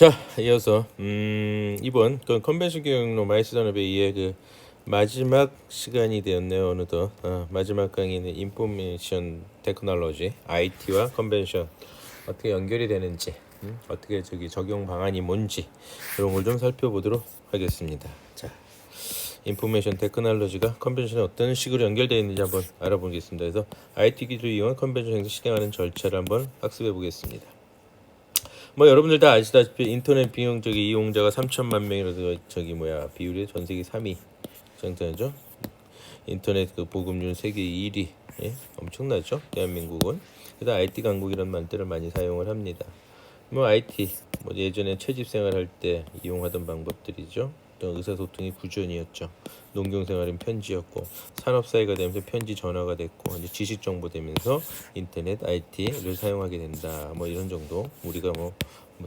자, 이어서 이번 그 컨벤션 교육로 마이스 산업에 의해 그 마지막 시간이 되었네요. 어느덧 마지막 강의는 인포메이션 테크놀로지 IT와 컨벤션 어떻게 연결이 되는지 어떻게 적용 방안이 뭔지 이런 걸 좀 살펴보도록 하겠습니다. 자, 인포메이션 테크놀로지가 컨벤션에 어떤 식으로 연결되어 있는지 한번 알아보겠습니다. 그래서 IT 기술을 이용한 컨벤션 행사 실행하는 절차를 한번 학습해 보겠습니다. 뭐 여러분들 다 아시다시피 인터넷 비용 이용자가 3천만 명이라서 비율이 전 세계 3위 정도죠. 인터넷 그 보급률 세계 1위. 예? 엄청나죠. 대한민국은. 그래서 IT 강국이라는 말들을 많이 사용을 합니다. 뭐 IT 뭐 예전에 채집 생활할 때 이용하던 방법들이죠. 또 의사소통이 구전이었죠. 농경생활은 편지였고 산업사회가 되면서 편지 전화가 됐고 이제 지식정보 되면서 인터넷 IT를 사용하게 된다. 뭐 이런 정도 우리가 뭐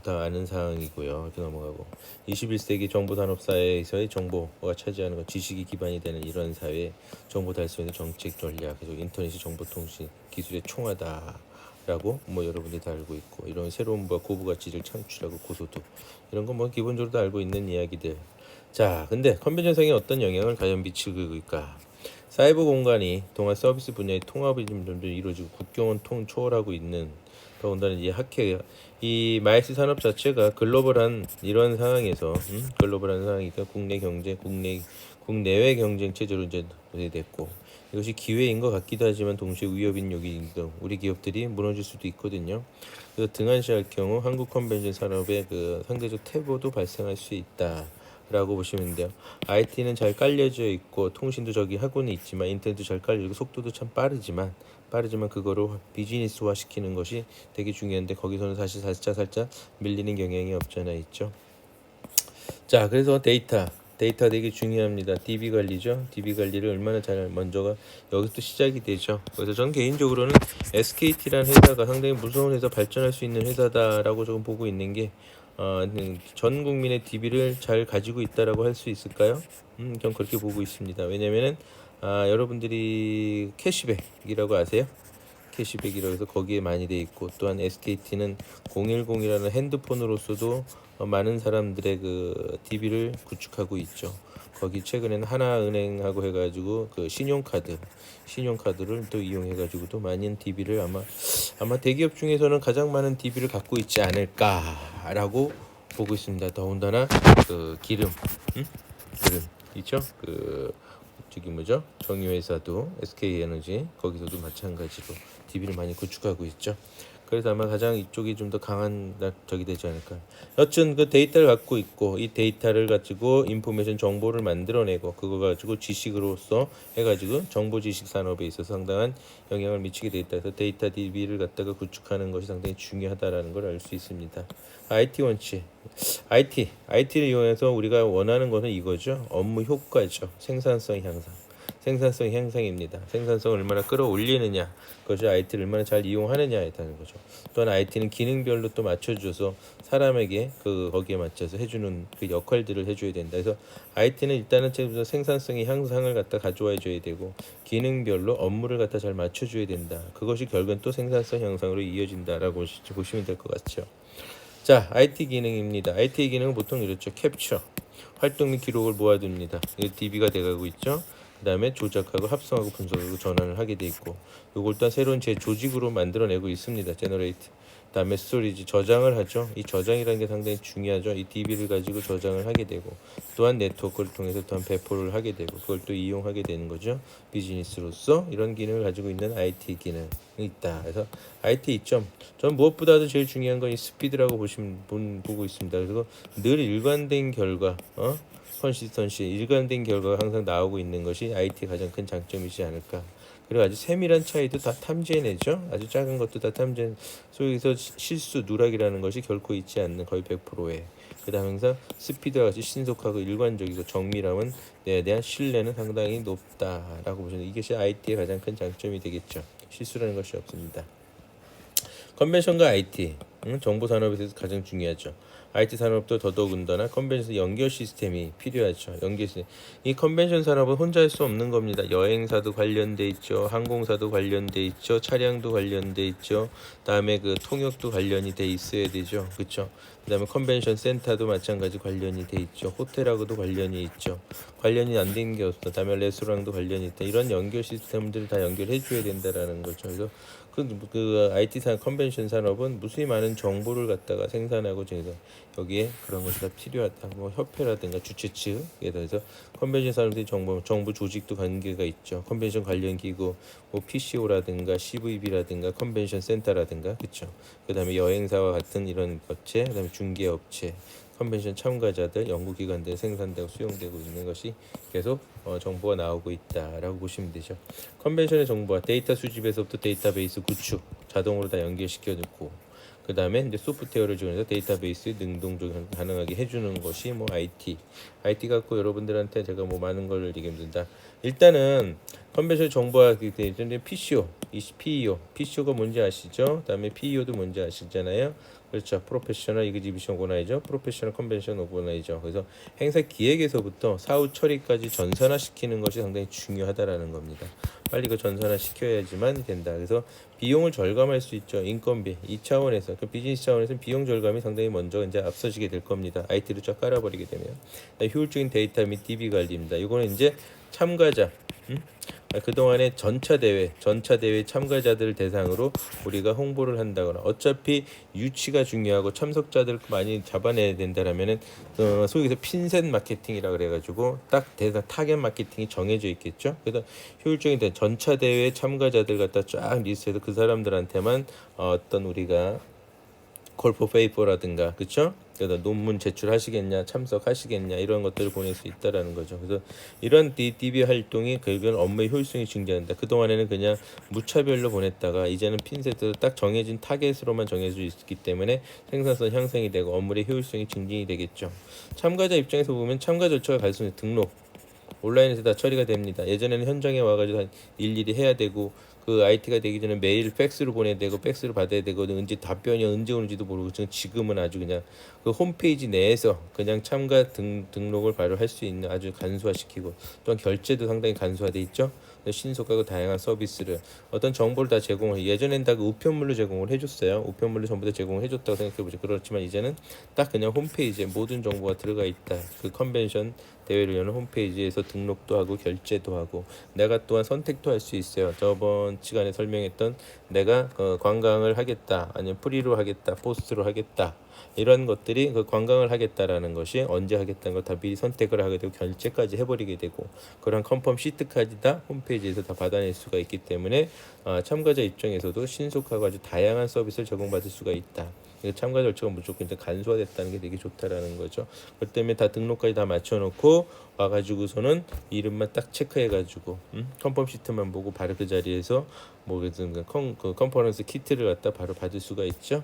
다 아는 사항이고요. 이렇게 넘어가고 21세기 정보산업사회에서의 정보가 차지하는 건 지식이 기반이 되는 이런 사회 정보 달성의 정책 전략 그래서 인터넷이 정보통신 기술의 총하다. 라고 뭐 여러분들이 다 알고 있고 이런 새로운 고부 가치를 창출하고 고소득 이런 거 뭐 기본적으로 다 알고 있는 이야기들. 자, 근데 컨벤션상에 어떤 영향을 과연 미치고 있을까? 사이버 공간이 동안 서비스 분야의 통합이 좀 점점 이루어지고 국경은 초월하고 있는 더군다나 이 마이스 산업 자체가 글로벌한 이런 상황에서 글로벌한 상황이니까 국내외 경쟁 체제로 이제 됐고 이것이 기회인 것 같기도 하지만 동시에 위협인 요인 등 우리 기업들이 무너질 수도 있거든요. 그래서 등한시할 경우 한국 컨벤션 산업의 그 상대적 퇴보도 발생할 수 있다. 라고 보시면 돼요. IT는 잘 깔려져 있고 통신도 하고는 있지만 인터넷도 잘 깔려 있고 속도도 참 빠르지만 그거로 비즈니스화 시키는 것이 되게 중요한데 거기서는 사실 살짝 밀리는 경향이 없잖아 있죠. 자, 그래서 데이터 되게 중요합니다. DB 관리죠. DB 관리를 얼마나 잘 먼저가 여기서 시작이 되죠. 그래서 전 개인적으로는 SKT라는 회사가 상당히 무서운 회사 발전할 수 있는 회사다라고 조금 보고 있는 게 전 국민의 DB를 잘 가지고 있다라고 할 수 있을까요? 전 그렇게 보고 있습니다. 왜냐면은 여러분들이 캐시백이라고 아세요? 캐시백이라고 해서 거기에 많이 돼 있고 또한 SKT는 010이라는 핸드폰으로서도 많은 사람들의 그 DB를 구축하고 있죠. 거기 최근에는 하나은행하고 해가지고 그 신용카드를 또 이용해가지고도 많은 DB를 아마 대기업 중에서는 가장 많은 DB를 갖고 있지 않을까라고 보고 있습니다. 더군다나 그 기름 있죠? 정유회사도 SK에너지 거기서도 마찬가지로 DB를 많이 구축하고 있죠. 그래서 아마 가장 이쪽이 좀 더 강한 적이 되지 않을까. 여튼 그 데이터를 갖고 있고 이 데이터를 가지고 인포메이션 정보를 만들어내고 그거 가지고 지식으로서 해가지고 정보 지식 산업에 있어서 상당한 영향을 미치게 돼 있다. 그래서 데이터 DB를 갖다가 구축하는 것이 상당히 중요하다라는 걸 알 수 있습니다. IT 원칙. IT를 이용해서 우리가 원하는 것은 이거죠. 업무 효과죠. 생산성 향상입니다. 생산성을 얼마나 끌어올리느냐, 그것이 IT를 얼마나 잘 이용하느냐에 따른 거죠. 또한 IT는 기능별로 또 맞춰줘서 사람에게 거기에 맞춰서 해주는 그 역할들을 해줘야 된다. 그래서 IT는 일단은 생산성의 향상을 갖다 가져와 줘야 되고 기능별로 업무를 갖다 잘 맞춰줘야 된다. 그것이 결국은 또 생산성 향상으로 이어진다라고 보시면 될 것 같죠. 자, IT 기능입니다. IT 기능은 보통 이렇죠. 캡처, 활동 및 기록을 모아둡니다. 이게 DB가 돼가고 있죠. 그 다음에 조작하고 합성하고 분석하고 전환을 하게 돼 있고 이걸 또 새로운 제 조직으로 만들어내고 있습니다. 제너레이트. 그 다음에 스토리지 저장을 하죠. 이 저장이라는 게 상당히 중요하죠. 이 DB를 가지고 저장을 하게 되고 또한 네트워크를 통해서 또한 배포를 하게 되고 그걸 또 이용하게 되는 거죠. 비즈니스로서 이런 기능을 가지고 있는 IT 기능이 있다. 그래서 IT 이점 전 무엇보다도 제일 중요한 건 이 스피드라고 보고 있습니다. 그리고 늘 일관된 결과 컨시스턴시 일관된 결과가 항상 나오고 있는 것이 IT 가장 큰 장점이지 않을까. 그리고 아주 세밀한 차이도 다 탐지해내죠. 아주 작은 것도 다 속에서 실수 누락이라는 것이 결코 있지 않는 거의 100%의 그다음 항상 스피드와 같이 신속하고 일관적이고 정밀함은 에 대한 신뢰는 상당히 높다라고 보시면 이것이 IT의 가장 큰 장점이 되겠죠. 실수라는 것이 없습니다. 컨벤션과 IT 정보 산업에 대해서 가장 중요하죠. IT 산업도 더더군다나 컨벤션 연결 시스템이 필요하죠. 연결 시스템. 이 컨벤션 산업은 혼자 할 수 없는 겁니다. 여행사도 관련돼 있죠. 항공사도 관련돼 있죠. 차량도 관련돼 있죠. 다음에 그 통역도 관련이 돼 있어야 되죠. 그렇죠? 그다음에 컨벤션 센터도 마찬가지 관련이 돼 있죠. 호텔하고도 관련이 있죠. 관련이 안 되는 게 없어. 다음에 레스토랑도 관련이 있다. 이런 연결 시스템들을 다 연결해 줘야 된다라는 거죠. 그래서 그 IT 산 컨벤션 산업은 무수히 많은 정보를 갖다가 생산하고 저희가 여기에 그런 것이 다 필요하다. 뭐 협회라든가 주최 측에 대해서 컨벤션 산업의 정부 조직도 관계가 있죠. 컨벤션 관련 기구, 뭐 PCO라든가 CVB라든가 컨벤션 센터라든가 그렇죠. 그다음에 여행사와 같은 이런 업체, 그다음에 중개업체, 컨벤션 참가자들, 연구기관들 생산되고 수용되고 있는 것이 계속 정보가 나오고 있다라고 보시면 되죠. 컨벤션의 정보와 데이터 수집에서부터 데이터베이스 구축, 자동으로 다 연결시켜 놓고 그 다음에 이제 소프트웨어를 지원해서 데이터베이스 능동적 가능하게 해주는 것이 뭐 IT 갖고 여러분들한테 제가 뭐 많은 걸 얘기합니다. 일단은 컨벤션 정보화 이제 PEO가 뭔지 아시죠? 그다음에 PEO도 뭔지 아시잖아요. 그렇죠. 프로페셔널 이그지비션 오거나이저, 프로페셔널 컨벤션 오거나이저. 그래서 행사 기획에서부터 사후 처리까지 전산화 시키는 것이 상당히 중요하다라는 겁니다. 빨리 그 전산화 시켜야지만 된다. 그래서 비용을 절감할 수 있죠. 인건비 2차원에서 그 비즈니스 차원에서는 비용 절감이 상당히 먼저 이제 앞서지게 될 겁니다. IT를 쫙 깔아버리게 되면 효율적인 데이터 및 DB 관리입니다. 이거는 이제 참가자 그동안에 전차 대회 참가자들 대상으로 우리가 홍보를 한다거나 어차피 유치가 중요하고 참석자들 많이 잡아내야 된다라면은 소위 해서 핀셋 마케팅이라 그래가지고 딱 대상 타겟 마케팅이 정해져 있겠죠. 그래서 효율적인 전차 대회 참가자들 갖다 쫙 리스트해서 그 사람들한테만 어떤 우리가 콜포 페이퍼라든가 그쵸? 그래서 논문 제출하시겠냐 참석하시겠냐 이런 것들을 보낼 수 있다라는 거죠. 그래서 이런 DB 활동이 결국은 업무의 효율성이 증대한다. 그동안에는 그냥 무차별로 보냈다가 이제는 핀셋으로 딱 정해진 타겟으로만 정해져 있기 때문에 생산성 향상이 되고 업무의 효율성이 증진이 되겠죠. 참가자 입장에서 보면 참가 절차가 간소히 등록 온라인에서 다 처리가 됩니다. 예전에는 현장에 와가지고 일일이 해야 되고 그 IT가 되기 전에 매일 팩스로 보내야 되고 팩스를 받아야 되고 언제 답변이 언제 오는지도 모르고 지금은 아주 그냥 그 홈페이지 내에서 그냥 참가 등록을 바로 할 수 있는 아주 간소화시키고 또한 결제도 상당히 간소화돼 있죠. 신속하고 다양한 서비스를 어떤 정보를 다 제공을 예전엔 다 그 우편물로 제공을 해줬어요. 우편물로 전부 다 제공을 해줬다고 생각해보죠. 그렇지만 이제는 딱 그냥 홈페이지에 모든 정보가 들어가 있다. 그 컨벤션 대회를 여는 홈페이지에서 등록도 하고 결제도 하고 내가 또한 선택도 할 수 있어요. 저번 시간에 설명했던 내가 관광을 하겠다 아니면 프리로 하겠다 포스트로 하겠다 이런 것들이 그 관광을 하겠다라는 것이 언제 하겠다는 걸 다 미리 선택을 하게 되고 결제까지 해버리게 되고 그런 컨펌 시트까지 다 홈페이지에서 다 받아낼 수가 있기 때문에 참가자 입장에서도 신속하고 아주 다양한 서비스를 제공받을 수가 있다. 참가 절차가 무조건 이제 간소화됐다는 게 되게 좋다라는 거죠. 그 때문에 다 등록까지 다 맞춰놓고 와가지고서는 이름만 딱 체크해가지고 컨펌 시트만 보고 바로 그 자리에서 뭐 그 컨퍼런스 키트를 갖다 바로 받을 수가 있죠.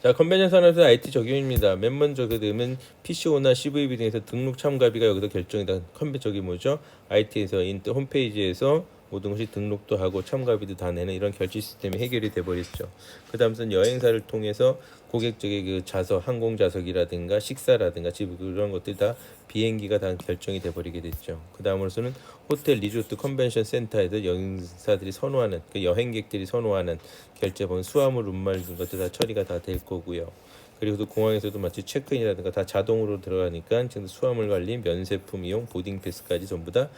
자, 컨벤션 산업에서 IT 적용입니다. 맨 먼저 그러면 PCO나 CVB 등에서 등록 참가비가 여기서 결정이다. 저기 뭐죠? IT에서 홈페이지에서 모든 것이 등록도 하고 참가비도 다 내는 이런 결제 시스템이 해결이 돼버리죠. 그 다음은 여행사를 통해서 고객적의 그 좌석, 항공 좌석이라든가 식사라든가 집 그런 것들이 다 비행기가 다 결정이 돼버리게 됐죠. 그 다음으로서는 호텔, 리조트, 컨벤션 센터에서 여행사들이 선호하는 그 여행객들이 선호하는 결제본 수화물, 운말 이런 것들 다 처리가 다 될 거고요. 그리고 또 공항에서도 마치 체크인이라든가 다 자동으로 들어가니까 지금 수화물 관리, 면세품 이용, 보딩 패스까지 전부 다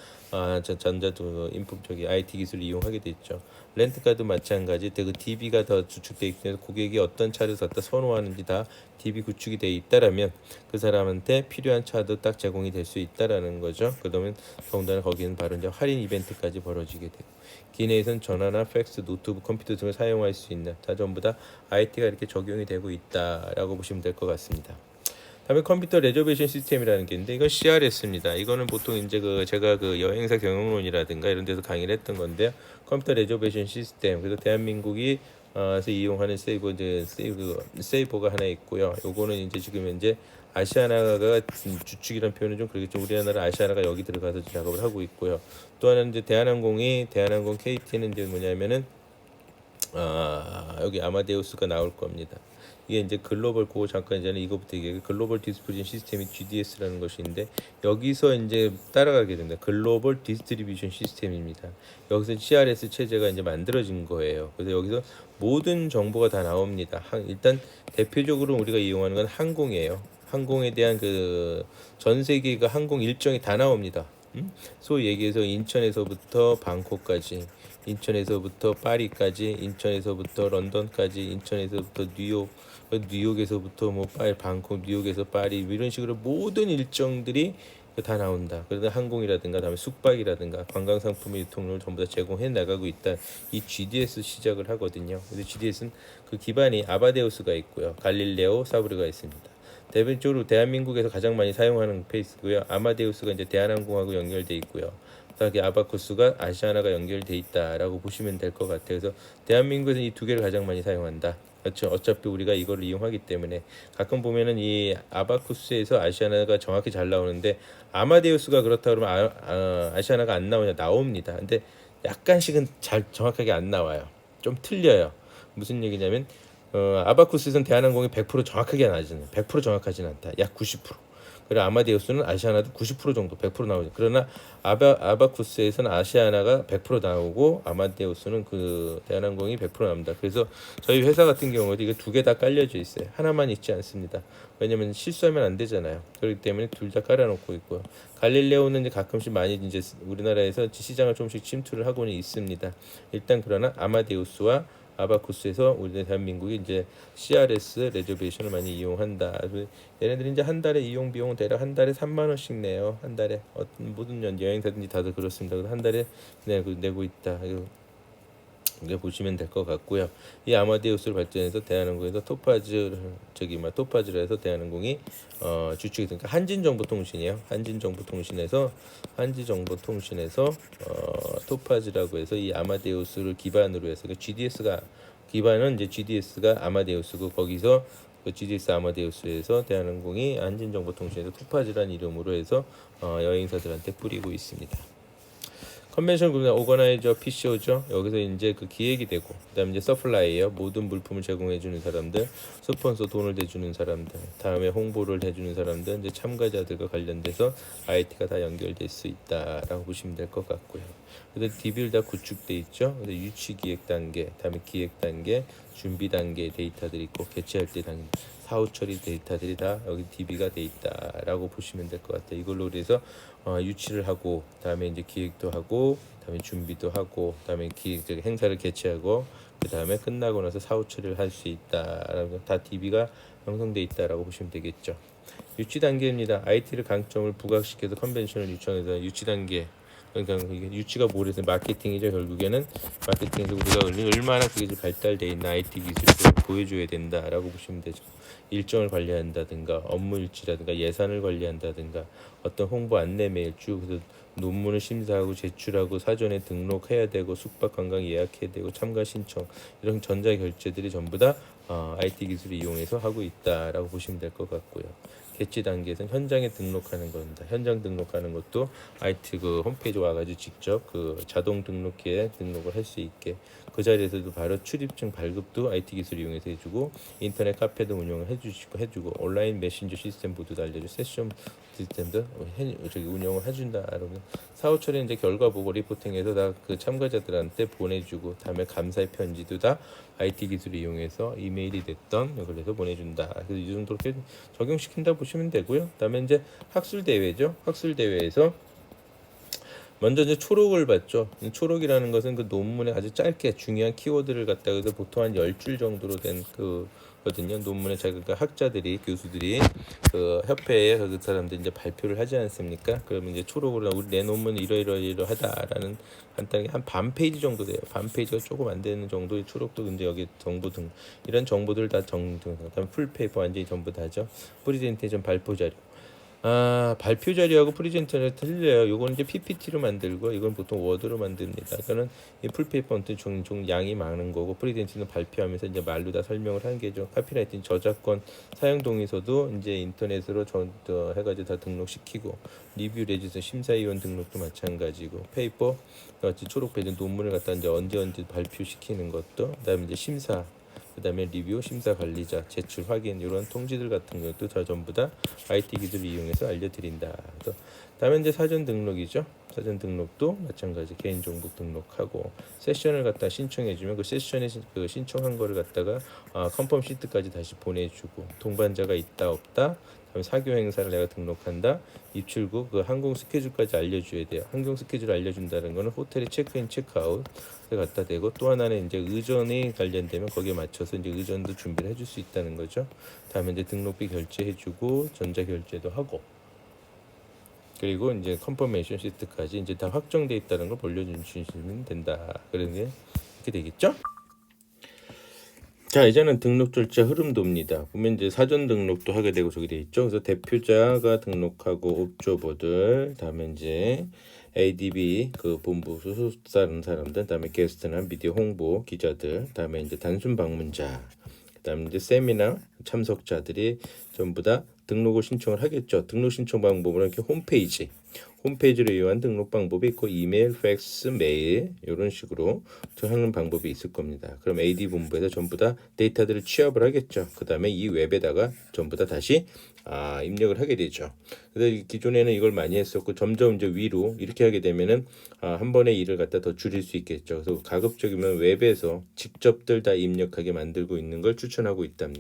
전자 인품 IT 기술을 이용하게 돼 있죠. 렌트카도 마찬가지. 그 DB가 더 주축돼 있기 때문에 고객이 어떤 차를 갖다 선호하는지 다 DB 구축이 돼 있다라면 그 사람한테 필요한 차도 딱 제공이 될 수 있다라는 거죠. 그러면 더군다나 거기는 바로 이제 할인 이벤트까지 벌어지게 되고 기내에서는 전화나 팩스, 노트북, 컴퓨터 등을 사용할 수 있는 다 전부 다 IT가 이렇게 적용이 되고 있다라고 보시면 될 것 같습니다. 다음에 컴퓨터 레저베이션 시스템이라는 게 있는데 이건 CRS입니다. 이거는 보통 이제 제가 여행사 경영론이라든가 이런 데서 강의를 했던 건데요. 컴퓨터 레저베이션 시스템. 그래서 대한민국이 서 이용하는 세이버가 하나 있고요. 요거는 이제 지금 현재 아시아나가 주축이라는 표현은 좀 그러겠죠. 우리나라 아시아나가 여기 들어가서 작업을 하고 있고요. 또 하나는 이제 대한항공 KT는 이제 뭐냐면은 여기 아마데우스가 나올 겁니다. 이게 이제 글로벌 그거 잠깐 전에 이거부터 얘기해 글로벌 디스트리뷰션 시스템이 GDS라는 것인데 여기서 이제 따라가게 됩니다. 글로벌 디스트리뷰션 시스템입니다. 여기서 CRS 체제가 이제 만들어진 거예요. 그래서 여기서 모든 정보가 다 나옵니다. 일단 대표적으로 우리가 이용하는 건 항공이에요. 항공에 대한 그 전 세계가 항공 일정이 다 나옵니다. 소위 얘기해서 인천에서부터 방콕까지, 인천에서부터 파리까지, 인천에서부터 런던까지, 인천에서부터 뉴욕, 뉴욕에서부터 뭐 방콕, 뉴욕에서 파리 이런 식으로 모든 일정들이 다 나온다. 그래서 항공이라든가 다음에 숙박이라든가 관광 상품의 유통을 전부 다 제공해 나가고 있다. 이 GDS 시작을 하거든요. 그래서 GDS는 그 기반이 아바데우스가 있고요. 갈릴레오, 사브르가 있습니다. 대표적으로 대한민국에서 가장 많이 사용하는 페이스고요. 아마데우스가 이제 대한항공하고 연결돼 있고요. 그다음에 아바쿠스가 아시아나가 연결돼 있다라고 보시면 될 것 같아요. 그래서 대한민국에서 이 두 개를 가장 많이 사용한다. 그렇죠. 어차피 우리가 이걸 이용하기 때문에 가끔 보면은 이 아바쿠스에서 아시아나가 정확히 잘 나오는데 아마데우스가 그렇다 그러면 아시아나가 안 나오냐 나옵니다. 근데 약간씩은 잘 정확하게 안 나와요. 좀 틀려요. 무슨 얘기냐면 아바쿠스에서는 대한항공이 100% 정확하게 나지는 100% 정확하진 않다. 약 90%. 그리고 아마데우스는 아시아나도 90% 정도 100% 나오죠. 그러나 아바쿠스에서는 아시아나가 100% 나오고 아마데우스는 그 대한항공이 100% 나옵니다. 그래서 저희 회사 같은 경우도 이거 두 개 다 깔려져 있어요. 하나만 있지 않습니다. 왜냐면 실수하면 안 되잖아요. 그렇기 때문에 둘 다 깔아놓고 있고요. 갈릴레오는 이제 가끔씩 많이 이제 우리나라에서 시장을 조금씩 침투를 하고는 있습니다. 일단 그러나 아마데우스와 아바쿠스에서 우리 대한민국이 이제 CRS 레저베이션을 많이 이용한다. 얘네들이 이제 한 달에 이용 비용은 대략 한 달에 3만 원씩 내요. 한 달에 모든 여행사든지 다들 그렇습니다. 그래서 한 달에 내고 있다. 이게 보시면 될 것 같고요. 이 아마데우스를 발전해서 대한항공에서 토파즈라 해서 대한항공이 주축이 되니까 한진정보통신이에요. 한진정보통신에서 토파즈라고 해서 이 아마데우스를 기반으로 해서 GDS가 기반은 이제 GDS가 아마데우스고 거기서 그 GDS 아마데우스에서 대한항공이 한진정보통신에서 토파즈라는 이름으로 해서 여행사들한테 뿌리고 있습니다. 컨벤션 그룹은 오거나이저 PCO죠. 여기서 이제 그 기획이 되고 그다음에 이제 서플라이어 모든 물품을 제공해 주는 사람들, 스폰서 돈을 대주는 사람들, 다음에 홍보를 해주는 사람들, 이제 참가자들과 관련돼서 IT가 다 연결될 수 있다라고 보시면 될 것 같고요. 그래서 DB를 다 구축돼 있죠. 근데 유치 기획 단계, 다음에 기획 단계, 준비 단계 데이터들이 있고 개최할 때 단계, 사후 처리 데이터들이 다 여기 DB가 돼 있다라고 보시면 될 것 같아요. 이걸로 그래서 유치를 하고 다음에 이제 기획도 하고 다음에 준비도 하고 다음에 행사를 개최하고 그 다음에 끝나고 나서 사후 처리를 할 수 있다라고 다 DB가 형성돼 있다라고 보시면 되겠죠. 유치 단계입니다. IT를 강점을 부각시켜서 컨벤션을 유치해서 유치 단계. 그러니까 이게 유치가 뭐래서 마케팅이죠. 결국에는 마케팅에서 우리가 얼마나 그게 발달돼 있나 IT 기술을 보여줘야 된다라고 보시면 되죠. 일정을 관리한다든가 업무 일지라든가 예산을 관리한다든가 어떤 홍보 안내 메일 쭉 그래서 논문을 심사하고 제출하고 사전에 등록해야 되고 숙박 관광 예약해야 되고 참가 신청 이런 전자 결제들이 전부 다 IT 기술을 이용해서 하고 있다라고 보시면 될 것 같고요. 개최 단계에서는 현장에 등록하는 겁니다. 현장 등록하는 것도 IT 그 홈페이지 와가지고 직접 그 자동 등록기에 등록을 할 수 있게 그 자리에서도 바로 출입증 발급도 IT 기술 이용해서 해주고 인터넷 카페도 운영을 해주고 온라인 메신저 시스템 모두 알려주고 세션 시스템도 운영을 해준다. 여러분 사후 처리 이제 결과 보고 리포팅해서 다 그 참가자들한테 보내주고 다음에 감사의 편지도 다 IT 기술을 이용해서 이메일이 됐던 그래서 보내준다. 그래서 이 정도로 적용시킨다 보시면 되고요. 그다음에 이제 학술 대회죠. 학술 대회에서 먼저 이제 초록을 봤죠. 초록이라는 것은 그 논문에 아주 짧게 중요한 키워드를 갖다가 해서 보통 한 10줄 정도로 된 거든요. 논문에 자기가 학자들이 교수들이 그 협회에 그 사람들이 이제 발표를 하지 않습니까? 그러면 이제 초록으로 우리 내 논문은 이러이러하다라는 간단하게 한 반 페이지 정도 돼요. 반 페이지가 조금 안 되는 정도의 초록도 근데 여기 정보 등 이런 정보들 다 그다음 풀 페이퍼 완전히 전부 다죠. 프리젠테이션 발표 자료. 발표 자료하고 프레젠테이션이 틀려요. 요건 이제 PPT로 만들고 이건 보통 워드로 만듭니다. 그러니까는 이 풀페이퍼는 종 양이 많은 거고 프레젠테이션은 발표하면서 이제 말로 다 설명을 하는 게죠. 카피라이팅 저작권 사용 동의서도 이제 인터넷으로 해가지고 다 등록시키고 리뷰 레지스 심사위원 등록도 마찬가지고 페이퍼 같이 초록 페이지 논문을 갖다 이제 언제 발표시키는 것도 그다음에 이제 심사 그다음에 리뷰, 심사 관리자, 제출 확인 이런 통지들 같은 것도 다 전부 다 IT 기술을 이용해서 알려드린다. 그래서 다음에 이제 사전 등록이죠. 사전 등록도 마찬가지 개인정보 등록하고 세션을 갖다 신청해주면 그 세션에 그 신청한 거를 갖다가 컨펌 시트까지 다시 보내주고 동반자가 있다 없다. 그다음에 사교 행사를 내가 등록한다. 입출국 그 항공 스케줄까지 알려줘야 돼요. 항공 스케줄 알려준다는 거는 호텔에 체크인 체크아웃 갖다 대고 또 하나는 이제 의전이 관련되면 거기에 맞춰서 이제 의전도 준비를 해줄 수 있다는 거죠. 다음에 이제 등록비 결제해주고 전자 결제도 하고 그리고 이제 컨퍼메이션 시트까지 이제 다 확정돼 있다는 걸 올려주시면 된다. 그런 게 이렇게 되겠죠. 자 이제는 등록 절차 흐름도입니다. 보면 이제 사전 등록도 하게 되고 저기 돼 있죠. 그래서 대표자가 등록하고 옵저버들 다음에 이제 ADB 그 본부 소속사는 사람들 다음에 게스트나 미디어 홍보 기자들 다음에 이제 단순 방문자 그다음에 이제 세미나 참석자들이 전부 다 등록을 신청을 하겠죠. 등록 신청 방법은 이렇게 홈페이지를 이용한 등록 방법이 있고 이메일, 팩스, 메일 이런 식으로 하는 방법이 있을 겁니다. 그럼 AD 본부에서 전부 다 데이터들을 취합을 하겠죠. 그 다음에 이 웹에다가 전부 다 다시 입력을 하게 되죠. 그래서 기존에는 이걸 많이 했었고 점점 이제 위로 이렇게 하게 되면은 한 번에 일을 갖다 더 줄일 수 있겠죠. 그래서 가급적이면 웹에서 직접들 다 입력하게 만들고 있는 걸 추천하고 있죠.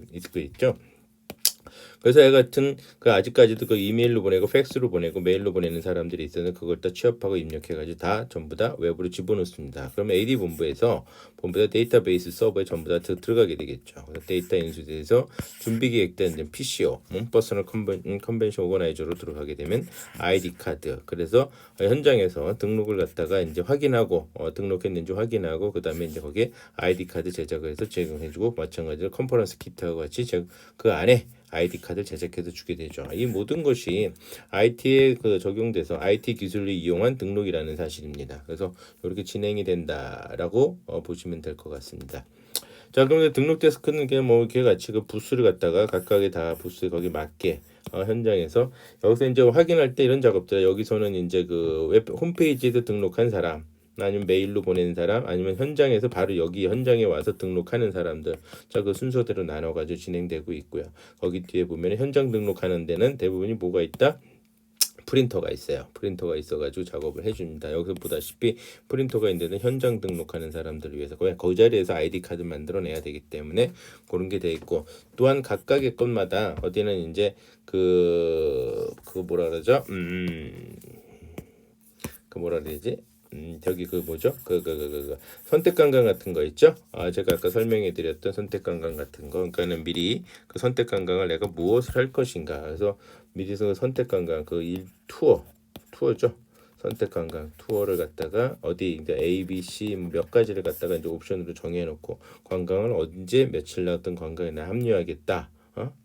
그래서 애 같은 그 아직까지도 그 이메일로 보내고 팩스로 보내고 메일로 보내는 사람들이 있어서 그걸 다 취합하고 입력해가지고 다 전부 다 웹으로 집어넣습니다. 그러면 AD 본부에서 데이터베이스 서버에 전부 다 들어가게 되겠죠. 그래서 데이터 인수돼서 준비 계획된 PCO, 퍼스널 컨벤션 오거나이저로 들어가게 되면 ID 카드. 그래서 현장에서 등록을 갖다가 이제 확인하고 등록했는지 확인하고 그 다음에 이제 거기에 ID 카드 제작을 해서 제공해주고 마찬가지로 컨퍼런스 키트하고 같이 그 안에 ID 카드를 제작해서 주게 되죠. 이 모든 것이 IT에 적용돼서 IT 기술을 이용한 등록이라는 사실입니다. 그래서 이렇게 진행이 된다라고 보시면 될 것 같습니다. 자, 그럼 등록 데스크는 이렇게 같이 그 부스를 갖다가 각각의 다 부스에 거기 맞게 현장에서 여기서 이제 확인할 때 이런 작업들 여기서는 이제 그 웹 홈페이지에서 등록한 사람 아니면 메일로 보내는 사람 아니면 현장에서 바로 여기 현장에 와서 등록하는 사람들 그 순서대로 나눠가지고 진행되고 있고요. 거기 뒤에 보면 현장 등록하는 데는 대부분이 뭐가 있다? 프린터가 있어요. 프린터가 있어가지고 작업을 해줍니다. 여기서 보다시피 프린터가 있는 데는 현장 등록하는 사람들을 위해서 그냥 그 자리에서 ID 카드 만들어내야 되기 때문에 그런 게 돼 있고 또한 각각의 것마다 어디는 이제 뭐라 그러죠? 뭐라 그러지? 저기 선택 관광 같은 거 있죠? 제가 아까 설명해 드렸던 선택 관광 같은 거. 그러니까는 미리 그 선택 관광을 내가 무엇을 할 것인가. 그래서 미리 선택 관광 투어죠. 선택 관광 투어를 갖다가 어디 이제 A, B, C 몇 가지를 갖다가 이제 옵션으로 정해 놓고 관광을 언제 며칠 날 어떤 관광에 나 합류하겠다.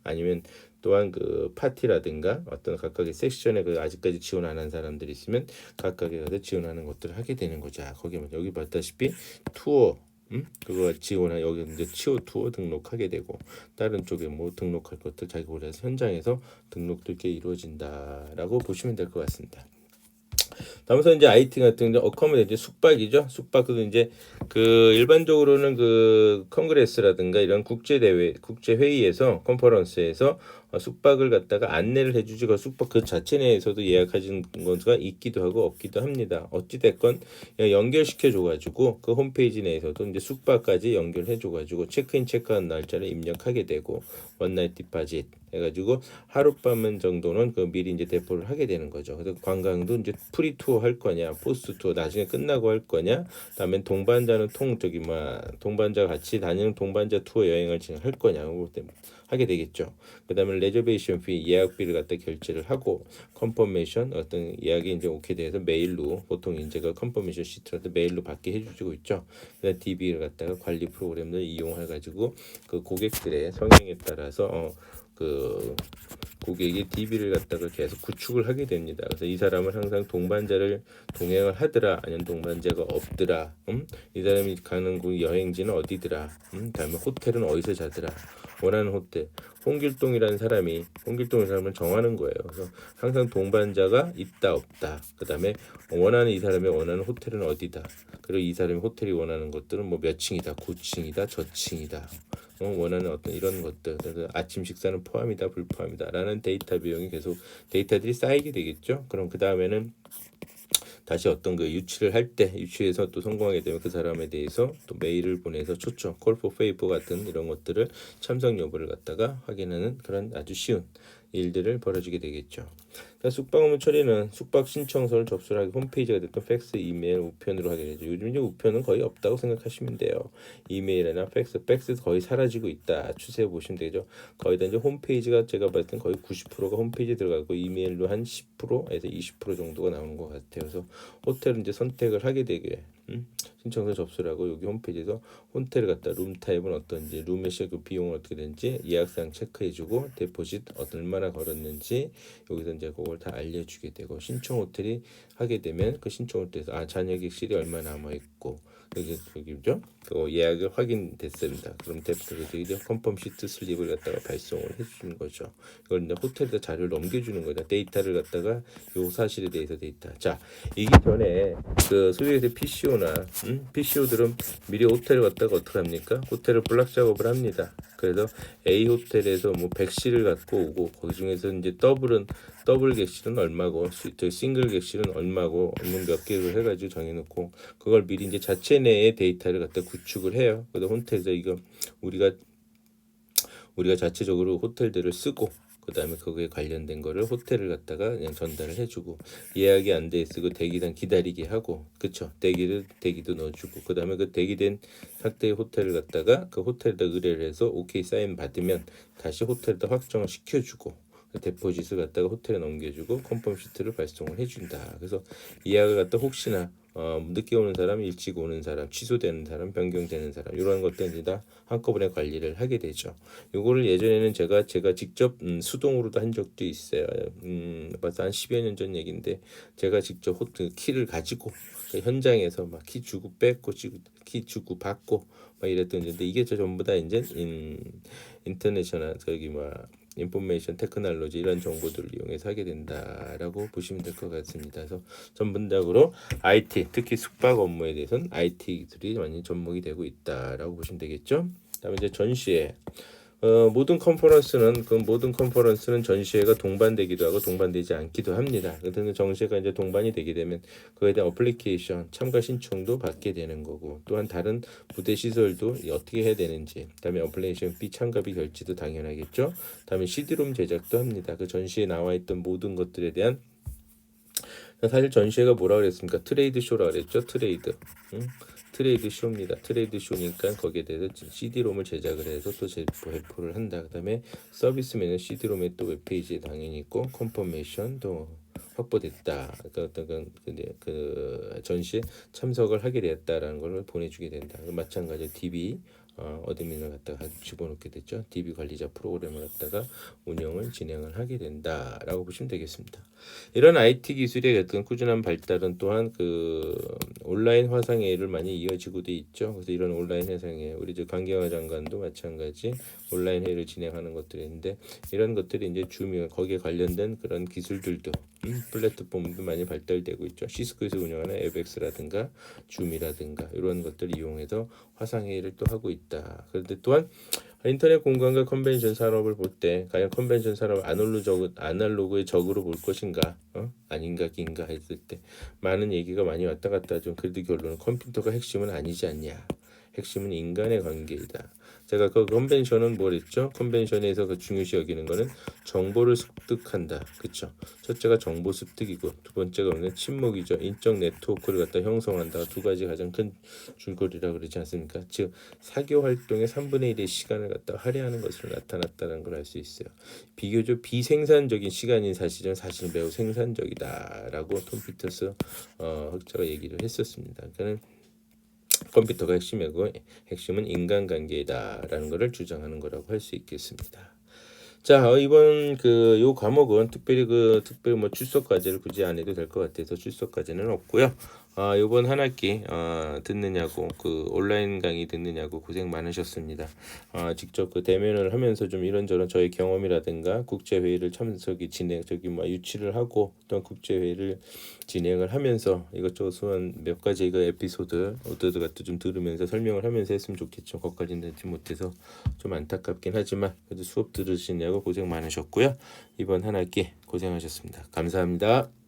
아니면 또한 그 파티라든가 어떤 각각의 섹션에 아직까지 지원 안 한 사람들이 있으면 각각에 가서 지원하는 것들을 하게 되는 거죠. 거기만 여기 봤다시피 투어 그거 지원하 여기 이제 치오 투어 등록하게 되고 다른 쪽에 뭐 등록할 것들 자기 골라서 현장에서 등록도 이렇게 이루어진다라고 보시면 될 것 같습니다. 다음서 이제 IT 같은 경우 어커머데이션 숙박이죠. 숙박도 이제 일반적으로는 컨그레스라든가 이런 국제 회의에서 컨퍼런스에서 숙박을 갖다가 안내를 해주지 그 숙박 그 자체 내에서도 예약하신 것가 있기도 하고 없기도 합니다. 어찌 됐건 연결시켜 줘가지고 그 홈페이지 내에서도 이제 숙박까지 연결해 줘가지고 체크인 체크아웃 날짜를 입력하게 되고 원나잇 디파짓 해가지고 하룻밤은 정도는 미리 이제 대포를 하게 되는 거죠. 그래서 관광도 이제 프리 투어 할 거냐, 포스트 투어 나중에 끝나고 할 거냐, 다음에 동반자는 동반자 같이 다니는 동반자 투어 여행을 진행할 거냐, 하게 되겠죠. 그다음에 레저베이션 피 예약비를 갖다 결제를 하고 컨퍼메이션 어떤 예약이 이제 오케이 돼서 메일로 보통 이제 컨퍼메이션 시트라도 메일로 받게 해주고 있죠. 그다음 DB를 갖다가 관리 프로그램을 이용해 가지고 고객들의 성향에 따라서 고객이 DB를 갖다가 계속 구축을 하게 됩니다. 그래서 이 사람은 항상 동반자를 동행을 하더라, 아니면 동반자가 없더라, 이 사람이 가는 그 여행지는 어디더라, 다음에 호텔은 어디서 자더라, 원하는 호텔. 홍길동이라는 사람은 정하는 거예요. 그래서 항상 동반자가 있다 없다. 그다음에 원하는 이 사람이 원하는 호텔은 어디다. 그리고 이 사람이 호텔이 원하는 것들은 뭐 몇 층이다, 고층이다, 저층이다. 원하는 어떤 이런 것들. 그래서 아침 식사는 포함이다, 불포함이다라는 데이터 비용이 계속 데이터들이 쌓이게 되겠죠. 그럼 그 다음에는 다시 어떤 그 유치를 할 때 유치해서 또 성공하게 되면 그 사람에 대해서 또 메일을 보내서 초청, 콜 포 페이퍼 같은 이런 것들을 참석 여부를 갖다가 확인하는 그런 아주 쉬운 일들을 벌어지게 되겠죠. 숙박 업무 처리는 숙박 신청서를 접수하기 홈페이지가 됐던 팩스, 이메일, 우편으로 하게 되죠. 요즘 이제 우편은 거의 없다고 생각하시면 돼요. 이메일이나 팩스 거의 사라지고 있다. 추세 보시면 되죠. 거의 다 이제 홈페이지가 제가 봤을 땐 거의 90%가 홈페이지 들어가고 이메일로 한 10%에서 20% 정도가 나오는 것 같아요. 그래서 호텔은 이제 선택을 하게 되게 신청서 접수를 하고 여기 홈페이지에서 호텔을 갖다 룸 타입은 어떤지, 룸의 그 비용은 어떻게 되는지 예약사항 체크해주고 데포짓 얼마나 걸었는지 여기서 이제 그걸 다 알려주게 되고 신청 호텔이 하게 되면 그 신청 호텔에서 잔여 객실이 얼마 남아 있고 여기죠. 그 예약을 확인됐습니다. 그럼 대표에서 이제 컨펌 시트 슬립을 갖다가 발송을 해주는 거죠. 이걸 이제 호텔에다 자료를 넘겨주는 거다. 데이터를 갖다가 요 사실에 대해서 데이터. 자, 이기 전에 그 소위에서 PCO들은 미리 호텔을 갖다가 어떻게 합니까? 호텔을 블락 작업을 합니다. 그래서 A 호텔에서 뭐 100실을 갖고 오고 거기 중에서 이제 더블 객실은 얼마고 싱글 객실은 얼마고 몇 개를 해가지고 정해놓고 그걸 미리 이제 자체 내에 데이터를 갖다 구축을 해요. 그래서 호텔에서 이거 우리가 자체적으로 호텔들을 쓰고 그 다음에 거기에 관련된 거를 호텔을 갖다가 그냥 전달을 해주고 예약이 안 돼 있고 대기단 기다리게 하고 그쵸 대기도 넣어주고 그 다음에 그 대기된 상태의 호텔을 갖다가 그 호텔에다 의뢰를 해서 오케이 사인 받으면 다시 호텔에다 확정을 시켜주고 데포짓을 갖다가 호텔에 넘겨주고 컨펌 시트를 발송을 해준다. 그래서 예약을 갖다 혹시나 늦게 오는 사람, 일찍 오는 사람, 취소되는 사람, 변경되는 사람 이런 것들이 다 한꺼번에 관리를 하게 되죠. 요거를 예전에는 제가 직접 수동으로도 한 적도 있어요. 벌써 한 10여 년 전 얘기인데 제가 직접 키를 가지고 현장에서 막 키 주고 뺏고 키 주고 받고 막 이랬던 건데 이게 전부 다 이제 인터내셔널 인포메이션 테크놀로지 이런 정보들을 이용해서 하게 된다라고 보시면 될 것 같습니다. 그래서 전문적으로 IT, 특히 숙박 업무에 대해서는 IT 기술이 많이 접목이 되고 있다라고 보시면 되겠죠. 그다음에 이제 전시회. 모든 컨퍼런스는 전시회가 동반되기도 하고 동반되지 않기도 합니다. 그런데 전시회가 이제 동반이 되게 되면 그에 대한 어플리케이션 참가 신청도 받게 되는 거고 또한 다른 부대 시설도 어떻게 해야 되는지 그다음에 어플리케이션 비 참가비 결제도 당연하겠죠. 그다음에 CD롬 제작도 합니다. 그 전시회에 나와 있던 모든 것들에 대한 사실 전시회가 뭐라 그랬습니까? 트레이드 쇼라 그랬죠. 트레이드 쇼입니다. 트레이드 쇼니까 거기에 대해서 CD롬을 제작을 해서 또 배포를 한다. 그다음에 서비스면은 CD롬에 또 웹페이지에 당연히 있고 컨퍼메이션도 확보됐다. 그러니까 그 전시에 참석을 하게 되었다라는 걸 보내주게 된다. 마찬가지로 DB 어드민을 갖다가 집어넣게 됐죠. DB 관리자 프로그램을 갖다가 운영을 진행을 하게 된다라고 보시면 되겠습니다. 이런 IT 기술의 어떤 꾸준한 발달은 또한 그 온라인 화상회의를 많이 이어지고 돼 있죠. 그래서 이런 온라인 화상회의 우리 강경화 장관도 마찬가지 온라인 회의를 진행하는 것들이 있는데 이런 것들이 이제 줌이 거기에 관련된 그런 기술들도 플랫폼도 많이 발달되고 있죠. 시스코에서 운영하는 앱엑스라든가 줌이라든가 이런 것들을 이용해서 화상회의를 또 하고 있다. 그런데 또한 인터넷 공간과 컨벤션 산업을 볼 때 과연 컨벤션 산업을 아날로그의 적으로 볼 것인가 아닌가 긴가 했을 때 많은 얘기가 많이 왔다 갔다 하죠. 그래도 결론은 컴퓨터가 핵심은 아니지 않냐. 핵심은 인간의 관계이다. 제가 그 컨벤션은 뭐랬죠? 컨벤션에서 그 중요시 여기는 거는 정보를 습득한다. 그렇죠? 첫째가 정보 습득이고 두 번째가 오늘 침묵이죠. 인적 네트워크를 갖다 형성한다. 두 가지 가장 큰 줄거리라고 그러지 않습니까? 즉 사교 활동의 3분의 1의 시간을 갖다 할애하는 것으로 나타났다는 걸 알 수 있어요. 비교적 비생산적인 시간인 사실은 매우 생산적이다라고 톰 피터스 학자가 얘기를 했었습니다. 그러니까 컴퓨터가 핵심이고 핵심은 인간관계이다라는 것을 주장하는 거라고 할 수 있겠습니다. 자, 이번 요 과목은 특별히 뭐 출석 과제를 굳이 안 해도 될 것 같아서 출석 과제는 없고요. 요번 한 학기 듣느냐고 온라인 강의 듣느냐고 고생 많으셨습니다. 직접 대면을 하면서 좀 이런저런 저의 경험이라든가 국제 회의를 참석이 진행 뭐 유치를 하고 또 국제 회의를 진행을 하면서 이것저것 소한 몇 가지 에피소드 같은 좀 들으면서 설명을 하면서 했으면 좋겠죠. 거기까지는 듣지 못해서 좀 안타깝긴 하지만 그래도 수업 들으시냐고 고생 많으셨고요. 이번 한 학기 고생하셨습니다. 감사합니다.